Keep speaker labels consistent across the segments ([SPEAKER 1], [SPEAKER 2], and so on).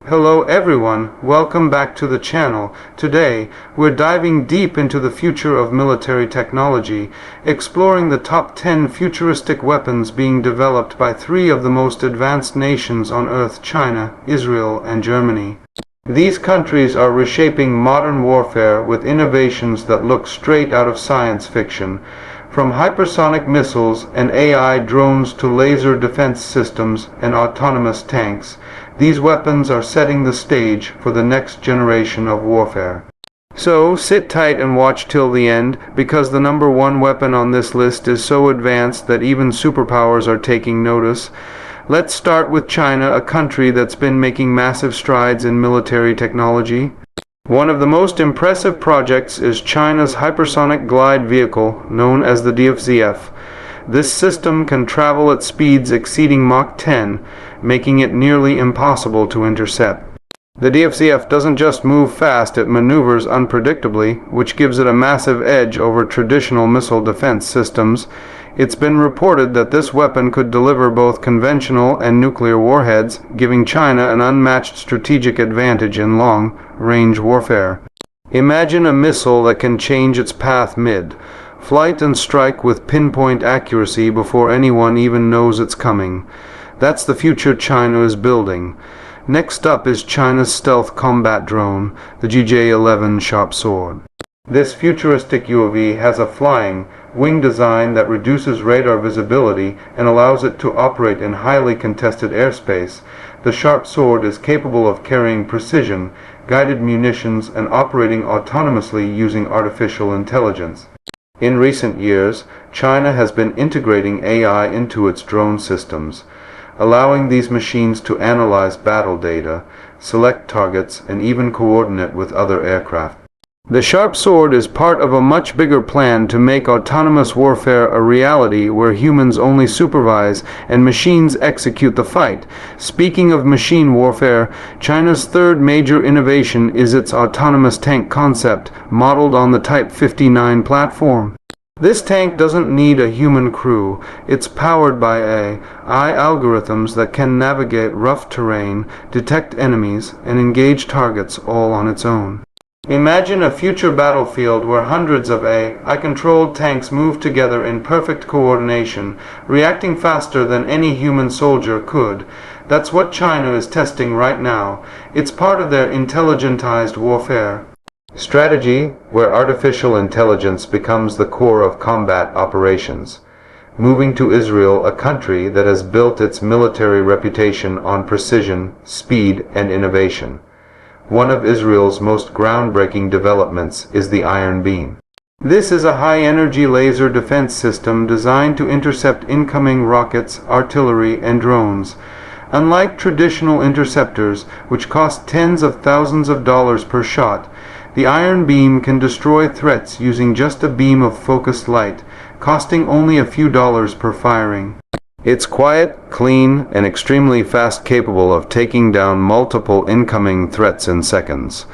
[SPEAKER 1] Hello everyone, welcome back to the channel. Today, we're diving deep into the future of military technology, exploring the top 10 futuristic weapons being developed by three of the most advanced nations on Earth: China, Israel, and Germany. These countries are reshaping modern warfare with innovations that look straight out of science fiction. From hypersonic missiles and AI drones to laser defense systems and autonomous tanks, these weapons are setting the stage for the next generation of warfare. So, sit tight and watch till the end, because the number one weapon on this list is so advanced that even superpowers are taking notice. Let's start with China, a country that's been making massive strides in military technology. One of the most impressive projects is China's hypersonic glide vehicle, known as the DFZF. This system can travel at speeds exceeding Mach 10, making it nearly impossible to intercept. The DFZF doesn't just move fast, it maneuvers unpredictably, which gives it a massive edge over traditional missile defense systems. It's been reported that this weapon could deliver both conventional and nuclear warheads, giving China an unmatched strategic advantage in long-range warfare. Imagine a missile that can change its path mid-flight and strike with pinpoint accuracy before anyone even knows it's coming. That's the future China is building. Next up is China's stealth combat drone, the GJ-11 Sharp Sword. This futuristic UAV has a flying wing design that reduces radar visibility and allows it to operate in highly contested airspace. The Sharp Sword is capable of carrying precision, guided munitions, and operating autonomously using artificial intelligence. In recent years, China has been integrating AI into its drone systems, allowing these machines to analyze battle data, select targets, and even coordinate with other aircraft. The Sharp Sword is part of a much bigger plan to make autonomous warfare a reality where humans only supervise and machines execute the fight. Speaking of machine warfare, China's third major innovation is its autonomous tank concept, modeled on the Type 59 platform. This tank doesn't need a human crew. It's powered by AI algorithms that can navigate rough terrain, detect enemies, and engage targets all on its own. Imagine a future battlefield where hundreds of AI-controlled tanks move together in perfect coordination, reacting faster than any human soldier could. That's what China is testing right now. It's part of their intelligentized warfare strategy, where artificial intelligence becomes the core of combat operations. Moving to Israel, a country that has built its military reputation on precision, speed, and innovation. One of Israel's most groundbreaking developments is the Iron Beam. This is a high-energy laser defense system designed to intercept incoming rockets, artillery, and drones. Unlike traditional interceptors, which cost tens of thousands of dollars per shot, the Iron Beam can destroy threats using just a beam of focused light, costing only a few dollars per firing. It's quiet, clean, and extremely fast, capable of taking down multiple incoming threats in seconds.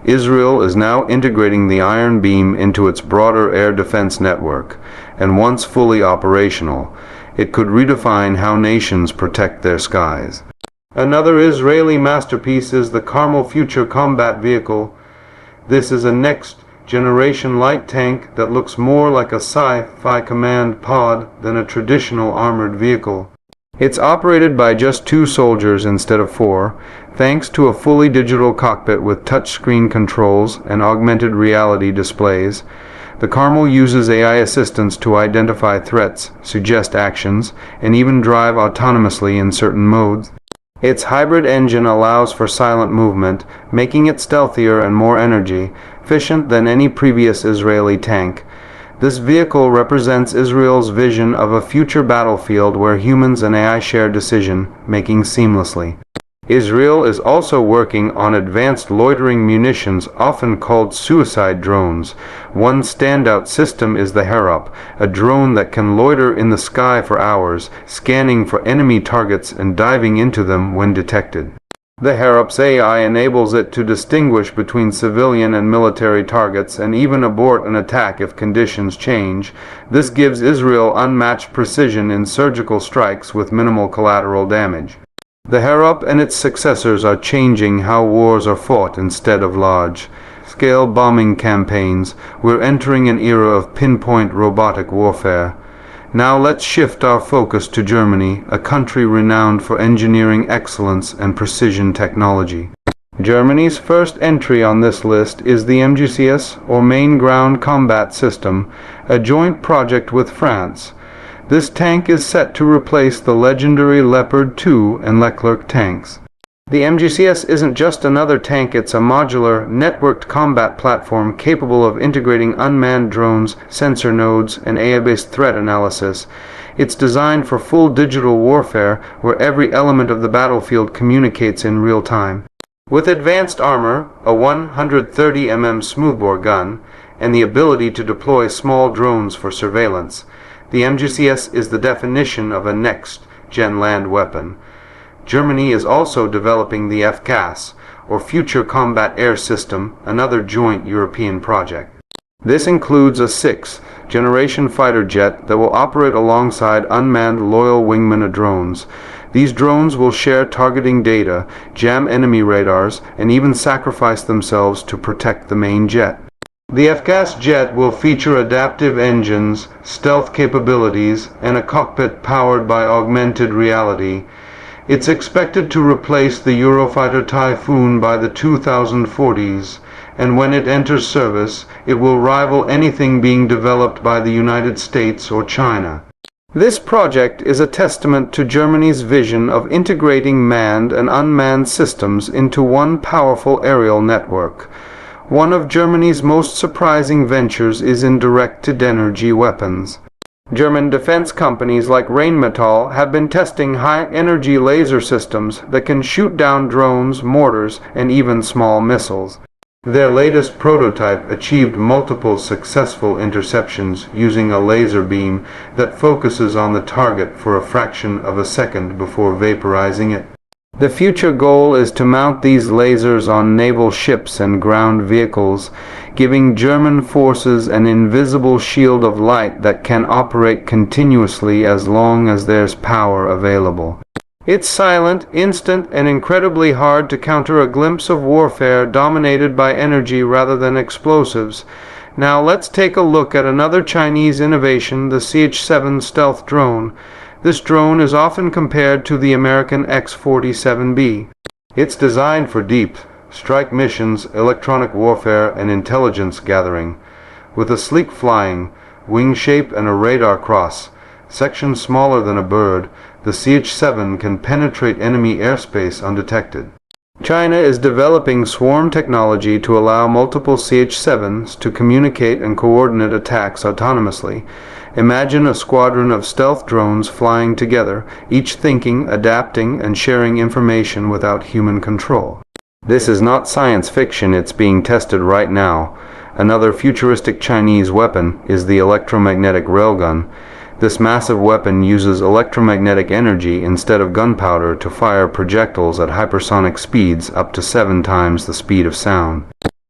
[SPEAKER 1] Israel is now integrating the Iron Beam into its broader air defense network, and once fully operational, it could redefine how nations protect their skies. Another Israeli masterpiece is the Carmel Future Combat Vehicle. This is a next-generation light tank that looks more like a sci-fi command pod than a traditional armored vehicle. It's operated by just 2 soldiers instead of 4, thanks to a fully digital cockpit with touchscreen controls and augmented reality displays. The Carmel uses AI assistants to identify threats, suggest actions, and even drive autonomously in certain modes. Its hybrid engine allows for silent movement, making it stealthier and more energy-efficient than any previous Israeli tank. This vehicle represents Israel's vision of a future battlefield where humans and AI share decision-making seamlessly. Israel is also working on advanced loitering munitions, often called suicide drones. One standout system is the Harop, a drone that can loiter in the sky for hours, scanning for enemy targets and diving into them when detected. The Harop's AI enables it to distinguish between civilian and military targets and even abort an attack if conditions change. This gives Israel unmatched precision in surgical strikes with minimal collateral damage. The Harop and its successors are changing how wars are fought instead of large-scale bombing campaigns. We're entering an era of pinpoint robotic warfare. Now let's shift our focus to Germany, a country renowned for engineering excellence and precision technology. Germany's first entry on this list is the mgcs, or Main Ground Combat System, a joint project with France. This tank is set to replace the legendary Leopard 2 and Leclerc tanks. The mgcs isn't just another tank, it's a modular, networked combat platform capable of integrating unmanned drones, sensor nodes, and AI-based threat analysis. It's designed for full digital warfare, where every element of the battlefield communicates in real time. With advanced armor, a 130mm smoothbore gun, and the ability to deploy small drones for surveillance, the mgcs is the definition of a next-gen land weapon. Germany is also developing the fcas, or Future Combat Air System, another joint European project. This includes a sixth-generation fighter jet that will operate alongside unmanned loyal wingman drones. These drones will share targeting data, jam enemy radars, and even sacrifice themselves to protect the main jet. The fcas jet will feature adaptive engines, stealth capabilities, and a cockpit powered by augmented reality. It's expected to replace the Eurofighter Typhoon by the 2040s, and when it enters service, it will rival anything being developed by the United States or China. This project is a testament to Germany's vision of integrating manned and unmanned systems into one powerful aerial network. One of Germany's most surprising ventures is in direct-to-energy weapons. German defense companies like Rheinmetall have been testing high-energy laser systems that can shoot down drones, mortars, and even small missiles. Their latest prototype achieved multiple successful interceptions using a laser beam that focuses on the target for a fraction of a second before vaporizing it. The future goal is to mount these lasers on naval ships and ground vehicles, giving German forces an invisible shield of light that can operate continuously as long as there's power available. It's silent, instant, and incredibly hard to counter, a glimpse of warfare dominated by energy rather than explosives. Now let's take a look at another Chinese innovation, the CH-7 stealth drone. This drone is often compared to the American X-47B. It's designed for deep strike missions, electronic warfare, and intelligence gathering. With a sleek flying, wing shape, and a radar cross section smaller than a bird, the CH-7 can penetrate enemy airspace undetected. China is developing swarm technology to allow multiple CH-7s to communicate and coordinate attacks autonomously. Imagine a squadron of stealth drones flying together, each thinking, adapting, and sharing information without human control. This is not science fiction, it's being tested right now. Another futuristic Chinese weapon is the electromagnetic railgun. This massive weapon uses electromagnetic energy instead of gunpowder to fire projectiles at hypersonic speeds up to 7 times the speed of sound.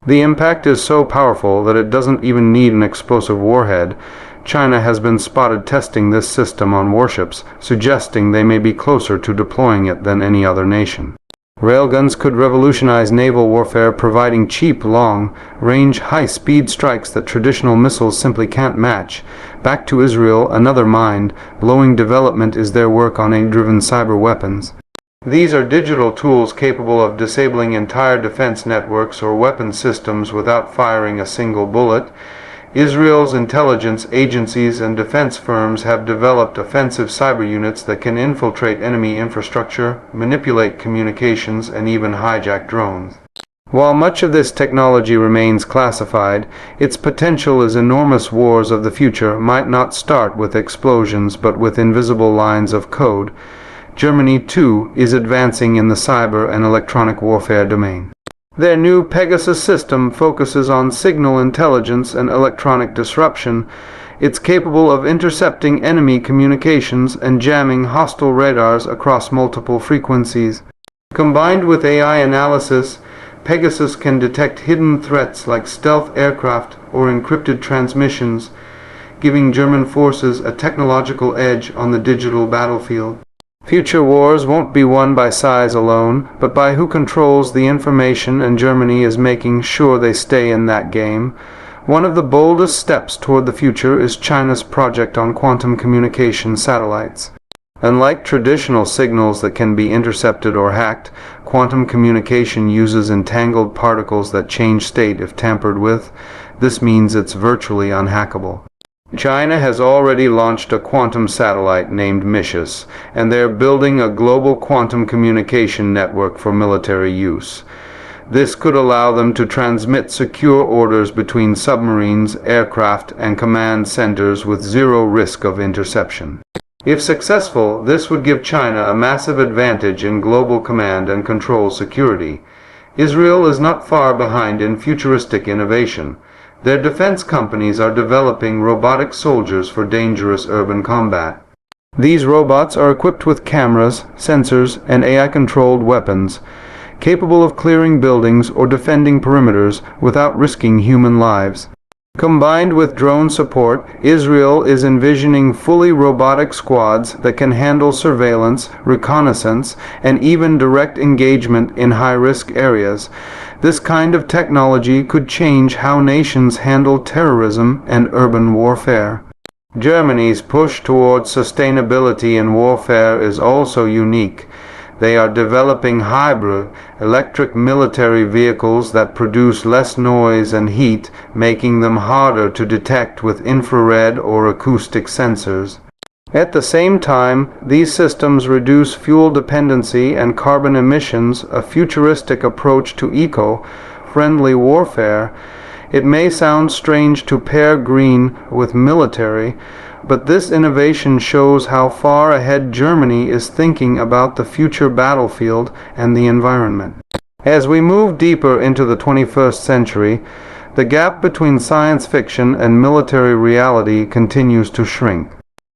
[SPEAKER 1] The impact is so powerful that it doesn't even need an explosive warhead. China has been spotted testing this system on warships, suggesting they may be closer to deploying it than any other nation. Railguns could revolutionize naval warfare, providing cheap, long-range, high-speed strikes that traditional missiles simply can't match. Back to Israel, another mind-blowing development is their work on AI-driven cyber weapons. These are digital tools capable of disabling entire defense networks or weapon systems without firing a single bullet. Israel's intelligence agencies and defense firms have developed offensive cyber units that can infiltrate enemy infrastructure, manipulate communications, and even hijack drones. While much of this technology remains classified, its potential as enormous wars of the future might not start with explosions but with invisible lines of code. Germany, too, is advancing in the cyber and electronic warfare domain. Their new Pegasus system focuses on signal intelligence and electronic disruption. It's capable of intercepting enemy communications and jamming hostile radars across multiple frequencies. Combined with AI analysis, Pegasus can detect hidden threats like stealth aircraft or encrypted transmissions, giving German forces a technological edge on the digital battlefield. Future wars won't be won by size alone, but by who controls the information, and Germany is making sure they stay in that game. One of the boldest steps toward the future is China's project on quantum communication satellites. Unlike traditional signals that can be intercepted or hacked, quantum communication uses entangled particles that change state if tampered with. This means it's virtually unhackable. China has already launched a quantum satellite named mgcs, and they're building a global quantum communication network for military use. This could allow them to transmit secure orders between submarines, aircraft, and command centers with zero risk of interception. If successful, this would give China a massive advantage in global command and control security. Israel is not far behind in futuristic innovation. Their defense companies are developing robotic soldiers for dangerous urban combat. These robots are equipped with cameras, sensors, and AI-controlled weapons, capable of clearing buildings or defending perimeters without risking human lives. Combined with drone support, Israel is envisioning fully robotic squads that can handle surveillance, reconnaissance, and even direct engagement in high-risk areas. This kind of technology could change how nations handle terrorism and urban warfare. Germany's push towards sustainability in warfare is also unique. They are developing hybrid, electric military vehicles that produce less noise and heat, making them harder to detect with infrared or acoustic sensors. At the same time, these systems reduce fuel dependency and carbon emissions, a futuristic approach to eco-friendly warfare. It may sound strange to pair green with military, but this innovation shows how far ahead Germany is thinking about the future battlefield and the environment. As we move deeper into the 21st century, the gap between science fiction and military reality continues to shrink.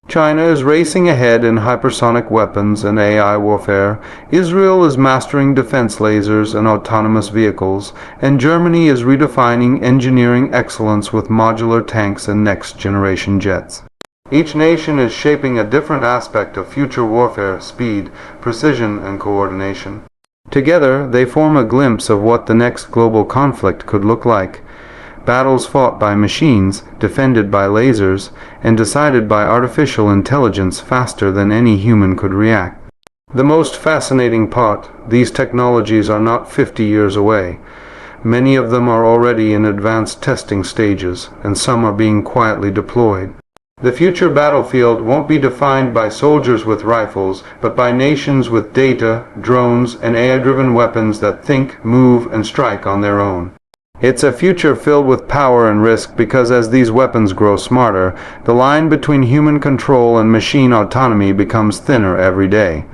[SPEAKER 1] China is racing ahead in hypersonic weapons and AI warfare, Israel is mastering defense lasers and autonomous vehicles, and Germany is redefining engineering excellence with modular tanks and next-generation jets. Each nation is shaping a different aspect of future warfare: speed, precision, and coordination. Together, they form a glimpse of what the next global conflict could look like. Battles fought by machines, defended by lasers, and decided by artificial intelligence faster than any human could react. The most fascinating part: these technologies are not 50 years away. Many of them are already in advanced testing stages, and some are being quietly deployed. The future battlefield won't be defined by soldiers with rifles, but by nations with data, drones, and AI-driven weapons that think, move, and strike on their own. It's a future filled with power and risk because as these weapons grow smarter, the line between human control and machine autonomy becomes thinner every day.